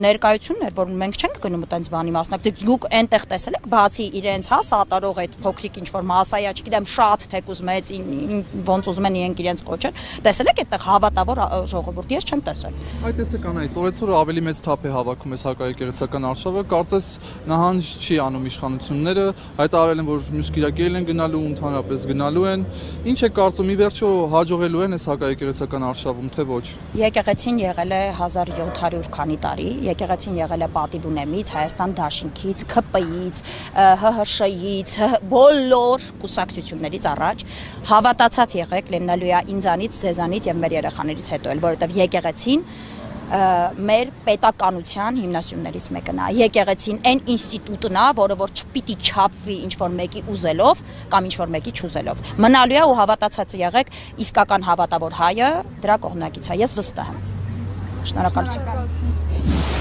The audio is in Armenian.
Ներկայությունն էր, որ մենք չենք գնում այդպես բանի մասնակ, դուք այնտեղ տեսել եք, բացի իրենց, հա, սատարող այդ փոքրիկ ինչ-որ մասայա, չգիտեմ, շատ թեկուզ մեծ, ոնց ուզում են իրենք իրենց կոչեն, տեսել եք այդտեղ հավատավոր ժողովուրդ, ես չեմ տեսել։ Այդ տեսականայից, օրեցօր ավելի մեծ թափ է հավաքում այս հակաեկեղեցական արշավը, կարծես նահանջ չի անում իշխանությունները, հայտարարել են, որ մյուս կիրակի են գնալու, ընդհանրապես գնալու են, ինչ է կարծում, ի վերջո հաջողելու են այս հակաեկեղեցական արշավում, թե ոչ։ Եկեղեցին եղել է 1700 քանի տարի, եկեղեցին եղել է պատիվ ունեմից, Հայաստան Դաշինքից, ՔՊ-ից, ՀՀՇ-ից, բոլոր կուսակցություններից առաջ հավատացած եղեք, լինելու է ինձանից, ձեզանից եւ մեր երեխաներից հետո էլ, որովհետեւ եկեղեցին մեր պետականության հիմնասյուններից մեկն է։ Եկեղեցին այն ինստիտուտն է, որը որ չպիտի չափվի ինչ-որ մեկի ուզելով կամ ինչ-որ մեկի չուզելով։ Մնալու է ու հավատացած եղեք, իսկական հավատավոր հայը դրա կողմնակից է, ես վստահ եմ։ Շնորհակալություն։